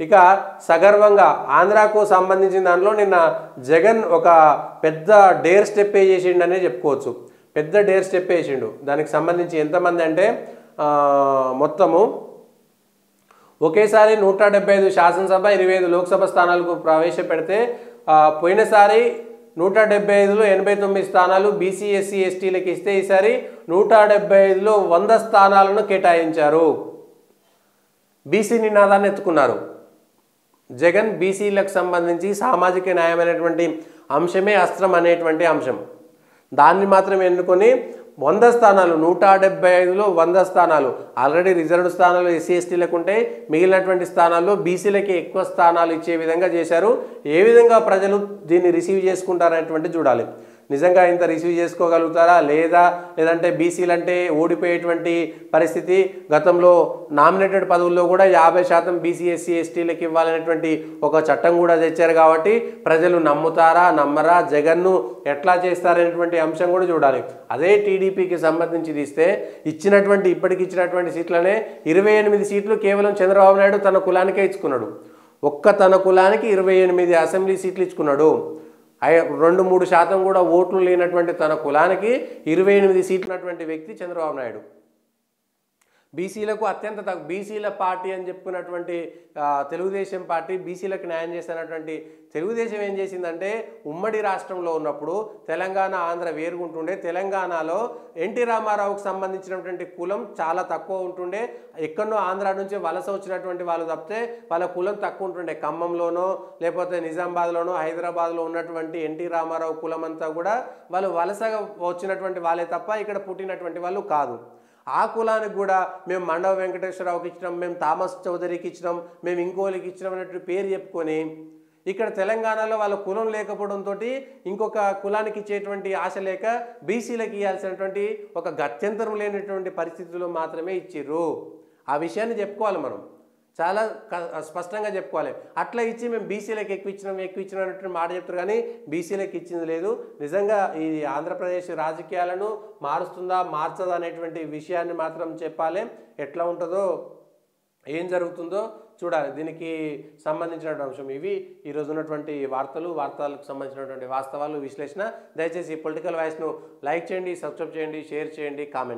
ఇక సగర్వంగా ఆంధ్రాకు సంబంధించిన దాంట్లో నిన్న జగన్ ఒక పెద్ద డేర్ స్టెప్ చేసిండనే చెప్పుకోవచ్చు. పెద్ద డేర్ స్టెప్ వేసిండు. దానికి సంబంధించి ఎంతమంది అంటే మొత్తము ఒకేసారి 175 శాసనసభ 25 లోక్సభ స్థానాలకు ప్రవేశపెడితే పోయినసారి 175లో 89 స్థానాలు బీసీ ఎస్సీ ఎస్టీలకు ఇస్తే ఈసారి 175లో 100 స్థానాలను కేటాయించారు. బీసీ నినాదాన్ని ఎత్తుకున్నారు. జగన్ బీసీలకు సంబంధించి సామాజిక న్యాయమైనటువంటి అంశమే అస్త్రం అనేటువంటి అంశం. దాన్ని మాత్రం ఎన్నుకొని 100 స్థానాలు 175లో 100 స్థానాలు ఆల్రెడీ రిజర్వ్డ్ స్థానాలు ఎస్సీ ఎస్టీలకు ఉంటే మిగిలినటువంటి స్థానాల్లో బీసీలకి ఎక్కువ స్థానాలు ఇచ్చే విధంగా చేశారు. ఏ విధంగా ప్రజలు దీన్ని రిసీవ్ చేసుకుంటారనేటువంటి చూడాలి. నిజంగా ఇంత రిసీవ్ చేసుకోగలుగుతారా లేదంటే బీసీలు అంటే ఓడిపోయేటువంటి పరిస్థితి. గతంలో నామినేటెడ్ పదవుల్లో కూడా 50% బీసీ ఎస్సీ ఎస్టీలకు ఇవ్వాలనేటువంటి ఒక చట్టం కూడా తెచ్చారు. కాబట్టి ప్రజలు నమ్ముతారా నమ్మరా, జగన్ను ఎట్లా చేస్తారనేటువంటి అంశం కూడా చూడాలి. అదే టీడీపీకి సంబంధించి తీస్తే ఇప్పటికి ఇచ్చినటువంటి సీట్లనే 28 సీట్లు కేవలం చంద్రబాబు నాయుడు తన కులానికే ఇచ్చుకున్నాడు. తన కులానికి 28 అసెంబ్లీ సీట్లు ఇచ్చుకున్నాడు. 2-3% కూడా ఓట్లు లేనటువంటి తన కులానికి 28 సీట్లు ఉన్నటువంటి వ్యక్తి చంద్రబాబు నాయుడు. బీసీలకు అత్యంత బీసీల పార్టీ అని చెప్పుకున్నటువంటి తెలుగుదేశం పార్టీ బీసీలకు న్యాయం చేసినటువంటి తెలుగుదేశం ఏం చేసిందంటే ఉమ్మడి రాష్ట్రంలో ఉన్నప్పుడు తెలంగాణ ఆంధ్ర వేరుగుంటుండే. తెలంగాణలో ఎన్టీ రామారావుకు సంబంధించినటువంటి కులం చాలా తక్కువ ఉంటుండే. ఎక్కడో ఆంధ్ర నుంచి వలస వచ్చినటువంటి వాళ్ళు తప్పితే వాళ్ళ కులం తక్కువ ఉంటుండే. ఖమ్మంలోనో లేకపోతే నిజామాబాద్లోనో హైదరాబాద్లో ఉన్నటువంటి ఎన్టీ రామారావు కులం అంతా కూడా వాళ్ళు వలసగా వచ్చినటువంటి వాళ్ళే తప్ప ఇక్కడ పుట్టినటువంటి వాళ్ళు కాదు. ఆ కులానికి కూడా మేము మండవ వెంకటేశ్వరరావుకి ఇచ్చినాం, మేము థామస్ చౌదరికి ఇచ్చినాం, మేము ఇంకోలికి ఇచ్చినాం అన్నట్టు పేరు చెప్పుకొని ఇక్కడ తెలంగాణలో వాళ్ళ కులం లేకపోవడంతో ఇంకొక కులానికి ఇచ్చేటువంటి ఆశ లేక బీసీలకు ఇవ్వాల్సినటువంటి ఒక గత్యంతరం లేనటువంటి పరిస్థితుల్లో మాత్రమే ఇచ్చిర్రు. ఆ విషయాన్ని చెప్పుకోవాలి. మనం చాలా స్పష్టంగా చెప్పుకోవాలి. అట్లా ఇచ్చి మేము బీసీలకు ఎక్కువ ఇచ్చినాం అన్నట్టు మాట చెప్తారు, కానీ బీసీలకు ఇచ్చింది లేదు. నిజంగా ఈ ఆంధ్రప్రదేశ్ రాజకీయాలను మారుస్తుందా మార్చదా అనేటువంటి విషయాన్ని మాత్రం చెప్పాలి. ఎట్లా ఉంటుందో ఏం జరుగుతుందో చూడాలి. దీనికి సంబంధించినటువంటి అంశం ఇవి ఈరోజు ఉన్నటువంటి వార్తలకు సంబంధించినటువంటి వాస్తవాలు విశ్లేషణ. దయచేసి పొలిటికల్ వాయిస్ను లైక్ చేయండి, సబ్స్క్రైబ్ చేయండి, షేర్ చేయండి, కామెంట్